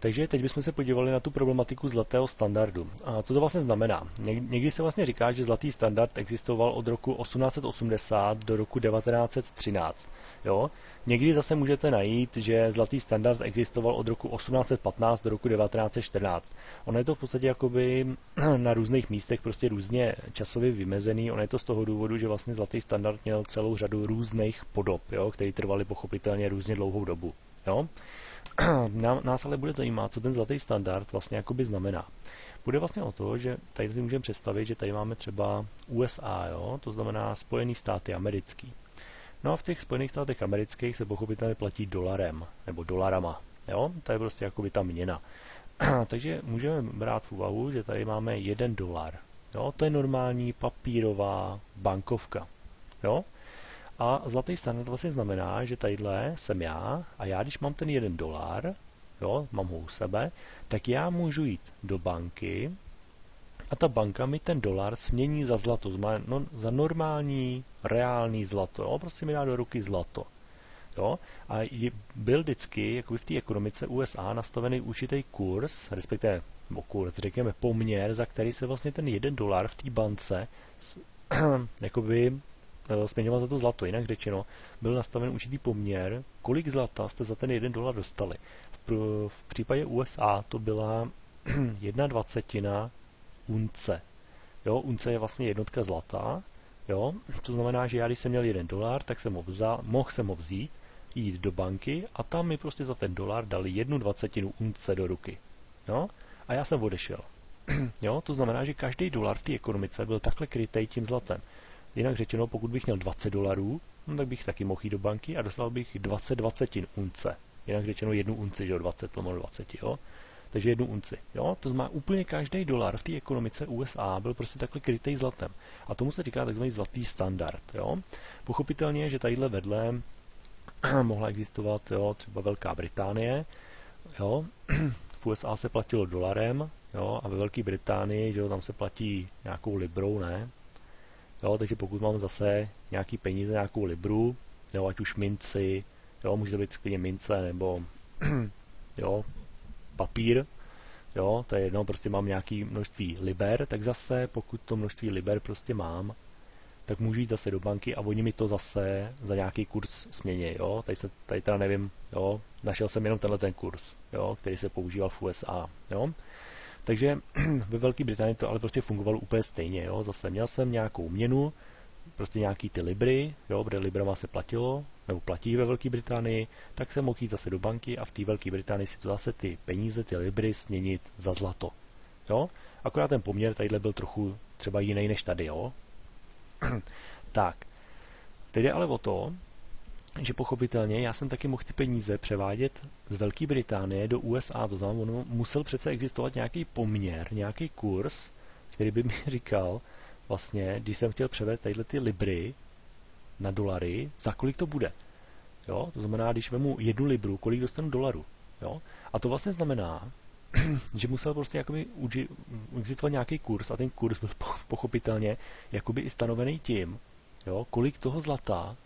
Takže teď bychom se podívali na tu problematiku zlatého standardu. A co to vlastně znamená? Někdy se vlastně říká, že zlatý standard existoval od roku 1880 do roku 1913. Jo? Někdy zase můžete najít, že zlatý standard existoval od roku 1815 do roku 1914. Ono je to v podstatě jakoby na různých místech prostě různě časově vymezený. Ono je to z toho důvodu, že vlastně zlatý standard měl celou řadu různých podob, jo? Které trvaly pochopitelně různě dlouhou dobu. Jo? Nás ale bude zajímat, co ten zlatý standard vlastně jakoby znamená. Bude vlastně o to, že tady si můžeme představit, že tady máme třeba USA, jo? To znamená Spojené státy americký. No a v těch Spojených státech amerických se pochopitelně platí dolarem, nebo dolarama. Jo? To je prostě jakoby ta měna. Takže můžeme brát v úvahu, že tady máme $1. Jo? To je normální papírová bankovka. Jo? A zlatý standard vlastně znamená, že tadyhle jsem já a já, když mám ten $1, jo, mám ho u sebe, tak já můžu jít do banky a ta banka mi ten dolar smění za zlato, za normální, reálný zlato, jo, prostě mi dá do ruky zlato. Jo? A byl vždycky, jako v té ekonomice USA, nastavený určitý kurz, respektive řekněme poměr, za který se vlastně ten $1 v té bance jakoby směňoval za to zlato. Jinak řečeno, byl nastaven určitý poměr, kolik zlata jste za ten $1 dostali. V případě USA to byla 1/20 unce. Jo, unce je vlastně jednotka zlata. Jo, to znamená, že já, když jsem měl $1, tak jsem mohl jsem ho vzít, jít do banky a tam mi prostě za ten dolar dali 1/20 unce do ruky. Jo, a já jsem odešel. Jo, to znamená, že každý dolar v té ekonomice byl takhle krytej tím zlatem. Jinak řečeno, pokud bych měl $20, no, tak bych taky mohl jít do banky a dostal bych 20 unce. Jinak řečeno 1 unci, že 20 jo. Takže 1 unci. Jo? To znamená, úplně každý dolar v té ekonomice USA byl prostě takhle krytej zlatem. A tomu se říká takzvaný zlatý standard. Jo? Pochopitelně, že tadyhle vedle mohla existovat, jo, třeba Velká Británie. Jo? V USA se platilo dolarem, jo? A ve Velké Británii, že jo, tam se platí nějakou librou, ne? Jo, takže pokud mám zase nějaký peníze, nějakou libru, jo, ať už minci, jo, může to být klidně mince, nebo jo, papír, jo, to je jedno, prostě mám nějaký množství liber, tak zase, pokud to množství liber prostě mám, tak můžu jít zase do banky a oni mi to zase za nějaký kurz smění, jo, tady teda nevím, jo, našel jsem jenom tenhle ten kurz, jo, který se používal v USA, jo. Takže ve Velké Británii to ale prostě fungovalo úplně stejně. Jo? Zase měl jsem nějakou měnu, prostě nějaký ty libry, jo, protože librama se platilo, nebo platí ve Velké Británii, tak jsem mohl jít zase do banky a v té Velké Británii si to zase ty peníze, ty libry směnit za zlato. Jo? Akorát ten poměr tadyhle byl trochu třeba jiný než tady. Jo? Tak, teď je ale o to, že pochopitelně já jsem taky mohl ty peníze převádět z Velké Británie do USA, to znamená, ono musel přece existovat nějaký poměr, nějaký kurz, který by mi říkal, vlastně, když jsem chtěl převést tadyhle ty libry na dolary, za kolik to bude. Jo? To znamená, když vemu 1 libru, kolik dostanu dolarů. Jo? A to vlastně znamená, že musel prostě jakoby existovat nějaký kurz a ten kurz byl pochopitelně jakoby i stanovený tím, jo, kolik toho zlata,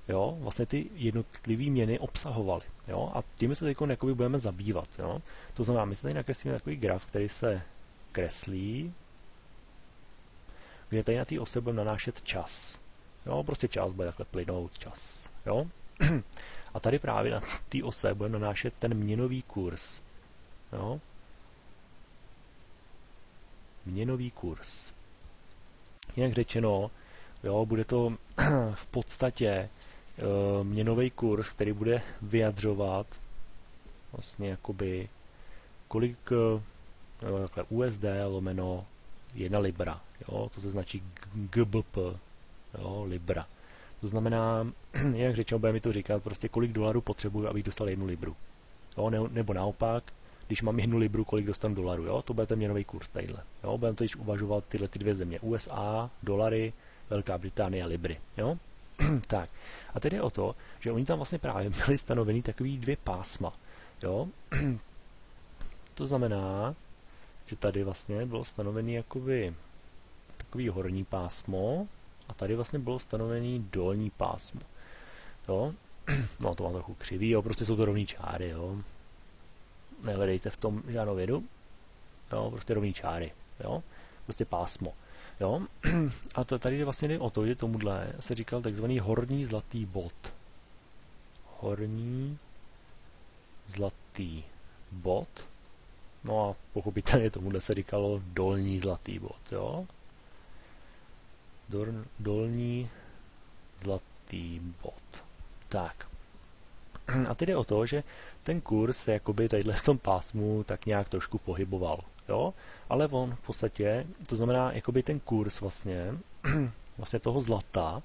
jo, vlastně ty jednotlivé měny obsahovaly. Jo, a tím se teď budeme zabývat. Jo. To znamená, my se tady nakreslíme takový graf, který se kreslí, kde tady na té ose budeme nanášet čas. Jo, prostě čas bude takhle plynout čas. Jo. A tady právě na té ose budeme nanášet ten měnový kurz. Jo. Měnový kurz. Jinak řečeno, jo, bude to v podstatě měnový kurz, který bude vyjadřovat vlastně jakoby kolik takhle USD lomeno 1 libra. Jo, to se značí GBP, jo, libra. To znamená, jak řečeno, bude mi to říkat prostě kolik dolarů potřebuju, abych dostal 1 libru. Jo, nebo naopak, když mám 1 libru, kolik dostanu dolarů. Jo, to bude ten měnový kurz tadyhle. Jo, budeme to již uvažovat tyhle ty dvě země. USA, dolary, Velká Británie a libry. Jo? Tak. A teď je o to, že oni tam vlastně právě měli stanovený takový 2 pásma. Jo? To znamená, že tady vlastně bylo stanovený jakoby takový horní pásmo a tady vlastně bylo stanovený dolní pásmo. Jo? No to má trochu křivý, jo? Prostě jsou to rovný čáry. Jo? nehledejte v tom žádnou vědu, jo, prostě rovný čáry, jo, prostě pásmo, jo. A tady vlastně jde o to, že tomuhle se říkal takzvaný horní zlatý bod. Horní zlatý bod. No a pochopitelně tomuhle se říkalo dolní zlatý bod, jo. Dolní zlatý bod. Tak. A teď jde o to, že ten kurz se jakoby tadyhle v tom pásmu tak nějak trošku pohyboval, jo. Ale on v podstatě, to znamená jakoby ten kurz vlastně toho zlata,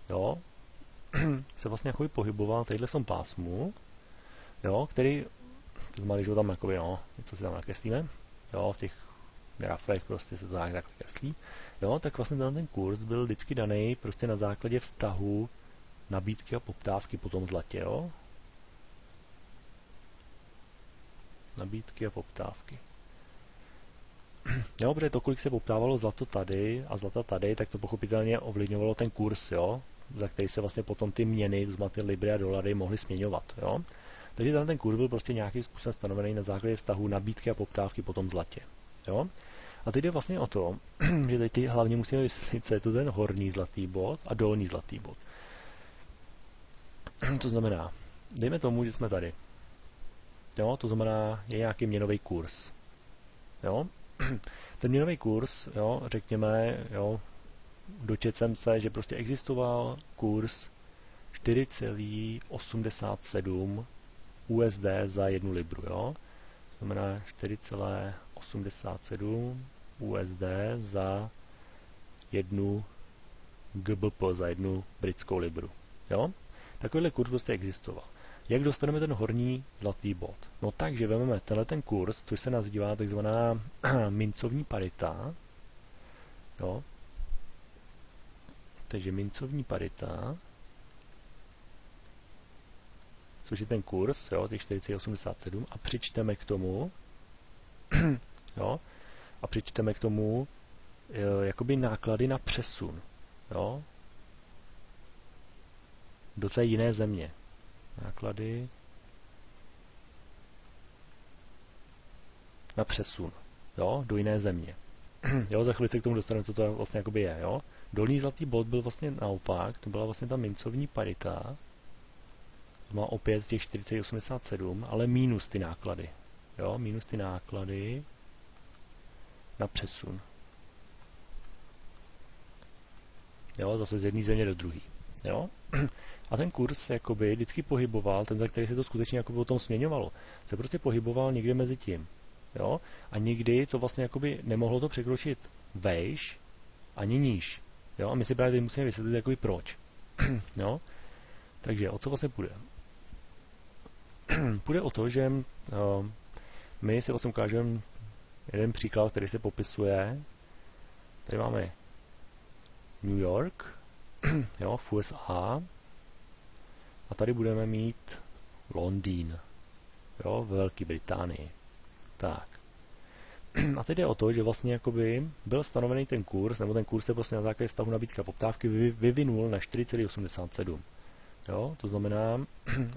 jo, se vlastně jakoby pohyboval tadyhle v tom pásmu, jo, který, to znamená, že ho tam jakoby, no, něco si tam nakreslíme, jo, v těch grafech prostě se to takhle kreslí, jo, tak vlastně ten kurz byl vždycky daný prostě na základě vztahu nabídky a poptávky po tom zlatě, jo. Nabídky a poptávky. Jo, protože to, kolik se poptávalo zlato tady a zlata tady, tak to pochopitelně ovlivňovalo ten kurz, jo, za který se vlastně potom ty měny, to znamená ty libry a dolary, mohly směňovat, jo. Takže ten kurz byl prostě nějakým způsobem stanovený na základě vztahu nabídky a poptávky po tom zlatě, jo. A teď jde vlastně o to, že teď hlavně musíme vysvětlit, co je to ten horní zlatý bod a dolní zlatý bod. To znamená, dejme tomu, že jsme tady. Jo, to znamená, je nějaký měnový kurz. Jo? Ten měnový kurz, jo, řekněme, jo, dočetl jsem se, že prostě existoval kurz 4,87 USD za 1 libru, jo. To znamená 4,87 USD za 1 GBP, za 1 britskou libru, jo. Takovýhle kurz prostě existoval. Jak dostaneme ten horní zlatý bod? No takže vezmeme tenhle ten kurz, což se nazývá takzvaná mincovní parita. Jo. Takže mincovní parita, což je ten kurz, jo, těch 4,87, a přičteme k tomu, jo, a přičteme k tomu jakoby náklady na přesun, jo, do té jiné země. Náklady na přesun, jo, do jiné země. Jo, za chvíli se k tomu dostaneme, co to vlastně jakoby je, jo. Dolní zlatý bod byl vlastně naopak, to byla vlastně ta mincovní parita, to má opět těch 4,87, ale minus ty náklady, jo, minus ty náklady na přesun. Jo, zase z jedné země do druhé, jo. A ten kurz se jakoby vždycky pohyboval, ten, za který se to skutečně jakoby o tom směňovalo, se prostě pohyboval někde mezi tím. Jo? A nikdy to vlastně jakoby nemohlo to překročit vejš ani níž. Jo? A my si právě musíme vysvětlit, jakoby proč. Jo? Takže o co vlastně půjde? Půjde o to, že my si vlastně ukážeme jeden příklad, který se popisuje. Tady máme New York, jo, v USA. A tady budeme mít Londýn, jo, v Velké Británii. Tak. A teď jde o to, že vlastně jakoby byl stanovený ten kurz, nebo ten kurz se prostě na základě vztahu nabídky a poptávky vyvinul na 4,87. Jo, to znamená,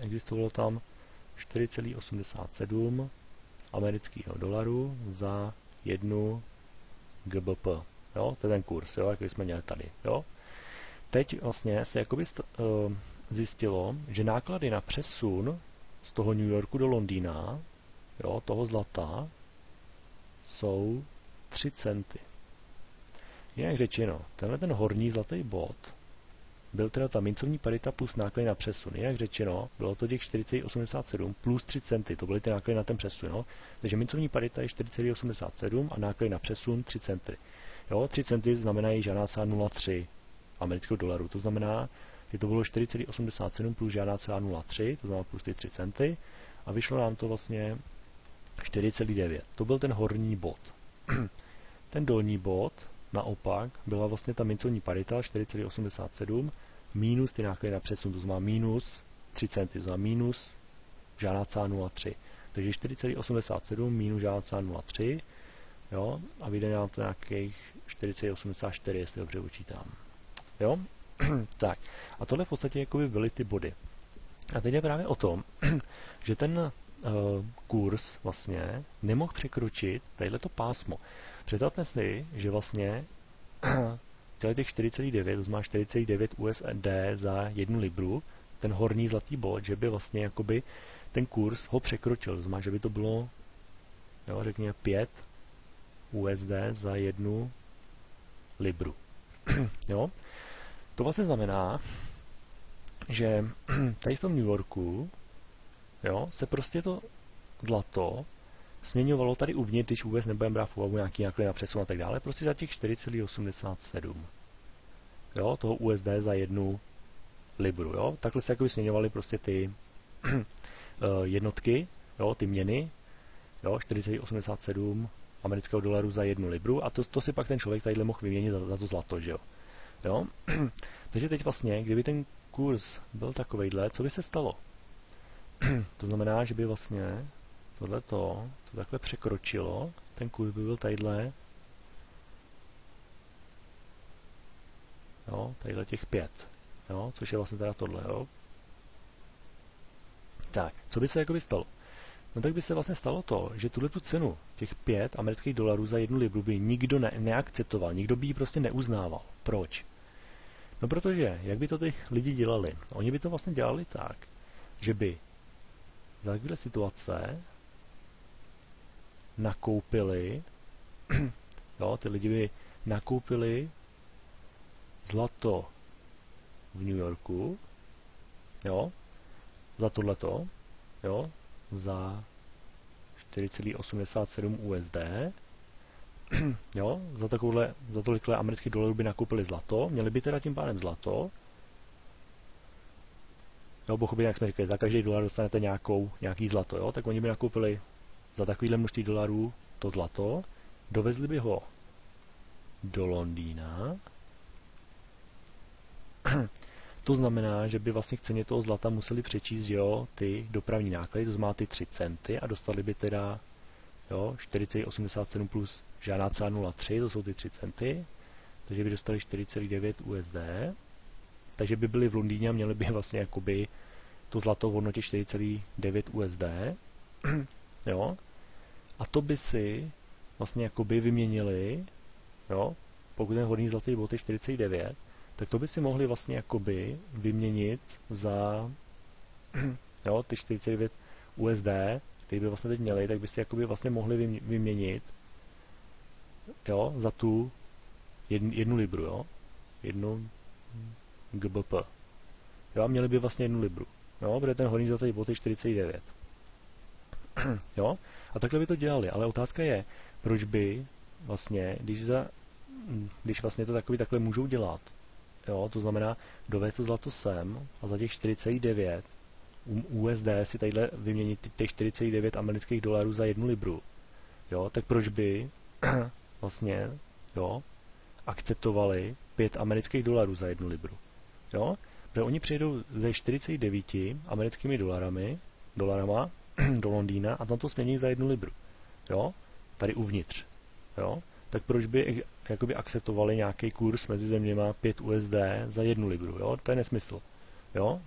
existovalo tam 4,87 amerického dolaru za 1 GBP. Jo, to je ten kurz, jo, jaký jsme měli tady. Jo. Teď vlastně se jakoby zjistilo, že náklady na přesun z toho New Yorku do Londýna, jo, toho zlata, jsou 3 centy. Jinak řečeno, tenhle ten horní zlatý bod byl teda ta mincovní parita plus náklady na přesun. Jinak řečeno, bylo to těch 4,87 plus 3 centy, to byly ty náklady na ten přesun. Jo? Takže mincovní parita je 4,87 a náklady na přesun 3 centy. Jo, 3 centy znamenají žádná celá 0,3 amerického dolaru. To znamená, že to bylo 4,87 plus žádná celá 0,3, to znamená plus ty 3 centy, a vyšlo nám to vlastně 4,9. To byl ten horní bod. Ten dolní bod, naopak, byla vlastně ta mincovní parita 4,87 minus ty náklady na přesun, to znamená minus 3 centy, to znamená minus žádná celá 0,3. Takže 4,87 minus žádná celá 0,3, jo, a vyjde nám to nějakých 4,84, jestli dobře počítám. Jo? Tak. A tohle v podstatě jakoby byly ty body. A teď je právě o tom, že ten kurz vlastně nemohl překročit tadyhleto pásmo. Představme si, že vlastně těch 4,9, to znamená 4,9 USD za 1 libru, ten horní zlatý bod, že by vlastně jakoby ten kurz ho překročil. To znamená, že by to bylo, jo, řekněme 5 USD za 1 libru. Jo? To vlastně znamená, že tady v tom New Yorku, jo, se prostě to zlato směňovalo tady uvnitř, když vůbec nebudeme brát v úvahu nějaký náklady na přesun a tak dále, prostě za těch 4,87. Jo, toho USD za 1 libru, jo. Takhle se jakoby směňovaly prostě ty jednotky, jo, ty měny, jo, 4,87 amerického dolaru za 1 libru a to si pak ten člověk tadyhle mohl vyměnit za to zlato, že jo. Jo? Takže teď vlastně, kdyby ten kurz byl takovejhle, co by se stalo? To znamená, že by vlastně to takhle překročilo, ten kurz by byl tadyhle, jo, tadyhle těch 5, jo, což je vlastně teda tohle, jo. Tak, co by se jakoby stalo? No tak by se vlastně stalo to, že tuhle tu cenu, těch 5 amerických dolarů za 1 libru by nikdo neakceptoval, nikdo by ji prostě neuznával. Proč? No protože, jak by to ty lidi dělali? Oni by to vlastně dělali tak, že by za takové situace nakoupili, jo, ty lidi by nakoupili zlato v New Yorku, jo, za tohleto, jo, za 4,87 USD, jo, za tolikhle amerických dolarů by nakoupili zlato, měli by teda tím pádem zlato, jo, pochopit, jak jsme říkali, za každý dolar dostanete nějaký zlato, jo, tak oni by nakoupili za takovýhle množství dolarů to zlato, dovezli by ho do Londýna, to znamená, že by vlastně k ceně toho zlata museli přečíst, jo, ty dopravní náklady, to znamená ty 3 centy a dostali by teda, jo, 4,87 plus žádná cena 0,3, to jsou ty 3 centy, takže by dostali 4,9 USD, takže by byli v Londýně a měli by vlastně jakoby to zlato v hodnotě 4,9 USD, jo, a to by si vlastně jakoby vyměnili, jo, pokud ten hodný zlatý bod je 49, tak to by si mohli vlastně jakoby vyměnit za, jo, ty 49 USD, který by vlastně teď měli, tak by si jakoby vlastně mohli vyměnit, jo, za tu jednu libru, jo, 1 GBP. Jo, a měli by vlastně 1 libru, jo, protože ten hodný zlatý bod je 49. Jo, a takhle by to dělali, ale otázka je, proč by vlastně, když vlastně to takhle můžou dělat, jo, to znamená dovést to zlato sem a za těch 4,9 USD si tadyhle vyměnit těch 4,9 amerických dolarů za 1 libru, jo, tak proč by vlastně, jo, akceptovali 5 amerických dolarů za 1 libru, jo, protože oni přijedou ze 49 americkými dolarama do Londýna a tam to smění za 1 libru, jo, tady uvnitř, jo, tak proč by jakoby akceptovali nějaký kurz mezi zeměma 5 USD za 1 libru, jo, to je nesmysl, jo,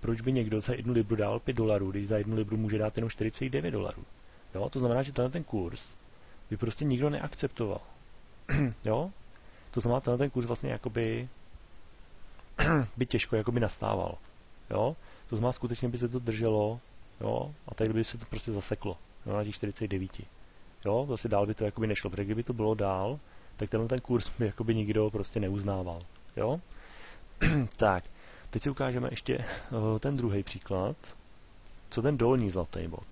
proč by někdo za 1 libru dal 5 dolarů, když za 1 libru může dát jenom 49 dolarů, jo, to znamená, že ten kurz by prostě nikdo neakceptoval, jo, to znamená, ten kurz vlastně jakoby by těžko jakoby nastával, jo, to znamená, skutečně by se to drželo, jo, a tady by se to prostě zaseklo, jo, na těch 49, jo, zase dál by to jakoby nešlo, protože kdyby to bylo dál, tak ten kurz by jakoby nikdo prostě neuznával, jo. Tak, teď si ukážeme ještě ten druhý příklad, co ten dolní zlatý bod.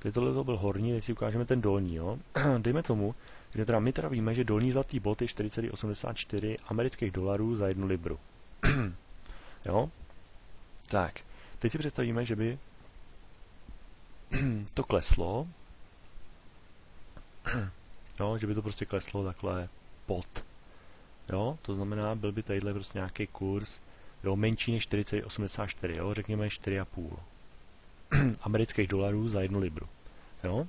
Když tohle to byl horní, teď si ukážeme ten dolní, jo. Dejme tomu, že teda my teda víme, že dolní zlatý bod je 4,84 amerických dolarů za 1 libru. Jo. Tak, teď si představíme, že by to kleslo, jo, že by to prostě kleslo takhle pod. Jo, to znamená, byl by tadyhle prostě nějaký kurz, jo, menší než 4,84, jo, řekněme 4,5 amerických dolarů za 1 libru. Jo,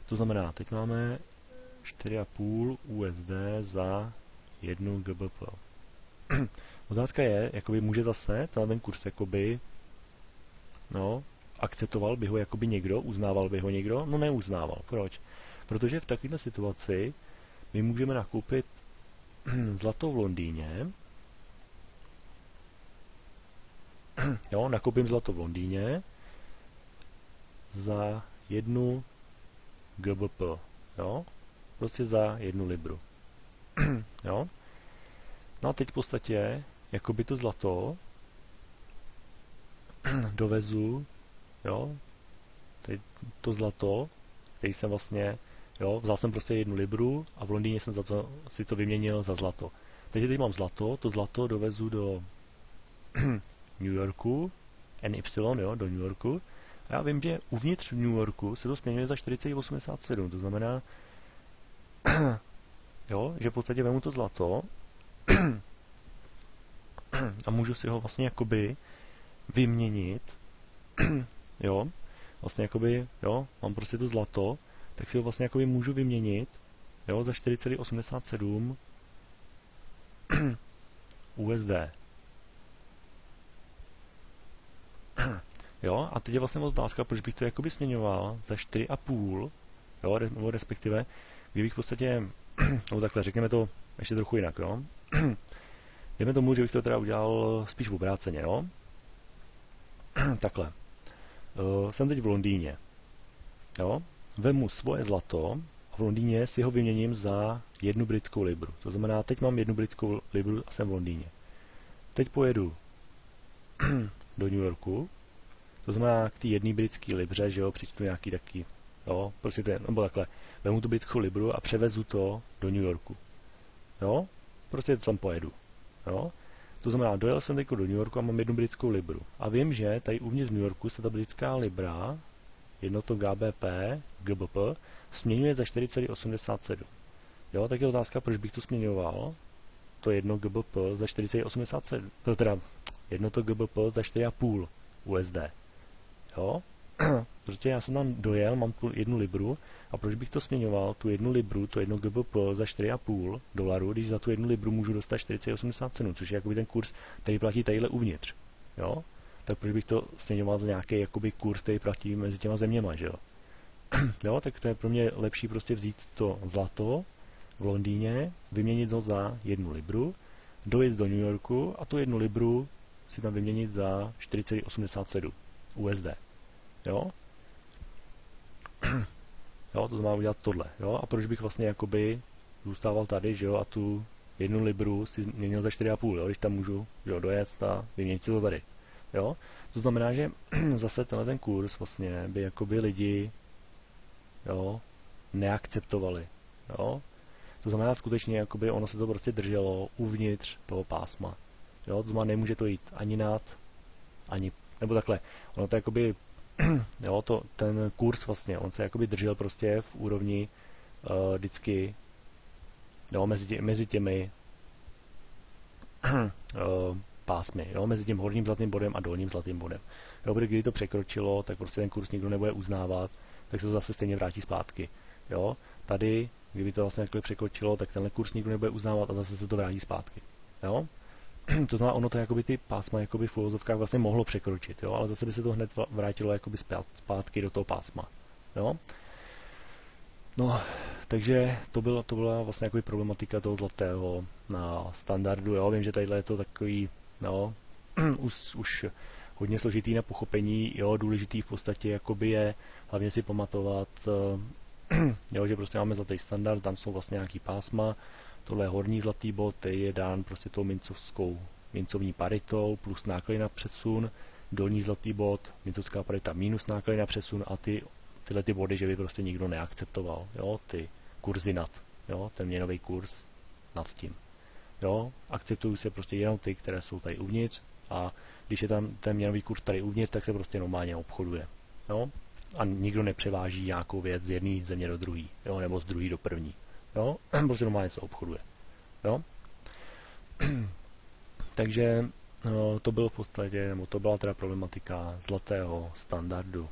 to znamená, teď máme 4,5 USD za 1 GBP. Otázka je, jakoby může zase ten kurz jakoby, no, akceptoval by ho jakoby někdo, uznával by ho někdo? No neuznával. Proč? Protože v takovéto situaci my můžeme nakoupit zlato v Londýně. Jo, nakoupím zlato v Londýně za 1 GBP. Jo? Prostě za 1 libru. Jo? No a teď v podstatě, jakoby to zlato dovezu, jo, teď to zlato, který jsem vlastně, jo, vzal jsem prostě 1 libru a v Londýně jsem si to vyměnil za zlato. Teď mám zlato, to zlato dovezu do New Yorku, NY, jo, do New Yorku. A já vím, že uvnitř New Yorku se to směňuje za 4,87, to znamená, jo, že v podstatě vemu to zlato a můžu si ho vlastně jakoby vyměnit, jo, vlastně jakoby, jo, mám prostě to zlato, tak si ho vlastně jakoby můžu vyměnit, jo, za 4,87 USD. Jo, a teď je vlastně otázka, proč bych to jakoby směňoval za 4,5, jo, nebo respektive, kdybych v podstatě, no takhle, řekněme to ještě trochu jinak, jo. Dejme tomu, že bych to teda udělal spíš v obráceně, jo. Takhle. Jsem teď v Londýně, jo. Vemu svoje zlato a v Londýně si ho vyměním za 1 britskou libru. To znamená, teď mám 1 britskou libru a jsem v Londýně. Teď pojedu do New Yorku, to znamená k té 1 britské libře, že jo, přičtu nějaký taky, jo, prostě to je, nebo takhle, vemu tu britskou libru a převezu to do New Yorku, jo, prostě to tam pojedu, jo. To znamená, dojel jsem teď do New Yorku a mám 1 britskou libru. A vím, že tady uvnitř New Yorku se ta britská libra, jednoto GBP, směňuje za 4,87. Jo, tak je otázka, proč bych to směňoval, to 1 GBP za 4,87, teda jednoto GBP za 4,5 USD. Jo, prostě já jsem tam dojel, mám tu 1 libru a proč bych to směňoval, tu 1 libru, to 1 GBP za 4,5 dolarů, když za tu 1 libru můžu dostat 4,87, což je jakoby ten kurz, který platí tadyhle uvnitř. Jo, tak proč bych to směňoval za nějaký jakoby kurz, který platí mezi těma zeměma, že jo. Jo, tak to je pro mě lepší prostě vzít to zlato v Londýně, vyměnit ho za 1 libru, dojet do New Yorku a tu 1 libru si tam vyměnit za 4,87 USD. Jo? Jo, to znamená udělat tohle. Jo? A proč bych vlastně jakoby zůstával tady, že jo, a tu 1 libru si měnil za 4,5, jo, když tam můžu, jo, dojet a vyměnit si to tady. Jo? To znamená, že zase tenhle ten kurz vlastně by jakoby lidi, jo, neakceptovali. Jo? To znamená skutečně, jakoby ono se to prostě drželo uvnitř toho pásma. Jo? To znamená, nemůže to jít ani nad, ani, nebo takhle, ono to jakoby, jo, ten kurz vlastně, on se jakoby držel prostě v úrovni vždycky, jo, mezi těmi pásmy, jo, mezi tím horním zlatým bodem a dolním zlatým bodem. Jo, protože když to překročilo, tak prostě ten kurz nikdo nebude uznávat, tak se to zase stejně vrátí zpátky. Jo, tady, kdyby to vlastně překročilo, tak tenhle kurz nikdo nebude uznávat a zase se to vrátí zpátky. Jo? To znamená, ono to jakoby ty pásma jakoby v uvozovkách vlastně mohlo překročit, jo? Ale zase by se to hned vrátilo jakoby zpátky do toho pásma. Jo? No, takže to byla vlastně jakoby problematika toho zlatého na standardu. Jo? Vím, že tadyhle je to takový, no, už hodně složitý na pochopení, jo? Důležitý v podstatě jakoby je hlavně si pamatovat, jo, že prostě máme zlatý standard, tam jsou vlastně nějaký pásma. Tohle je horní zlatý bod, který je dán prostě tou mincovní paritou plus náklady na přesun, dolní zlatý bod, mincovská parita minus náklady na přesun a tyhle ty body, že by prostě nikdo neakceptoval, jo, ty kurzy nad, jo, ten měnový kurz nad tím. Jo, akceptují se prostě jenom ty, které jsou tady uvnitř a když je tam ten měnový kurz tady uvnitř, tak se prostě normálně obchoduje. Jo? A nikdo nepřeváží nějakou věc z jedné země do druhé, jo, nebo z druhé do první. Jo? Prostě normálně se obchoduje. Jo? Takže to bylo v podstatě, nebo to byla teda problematika zlatého standardu.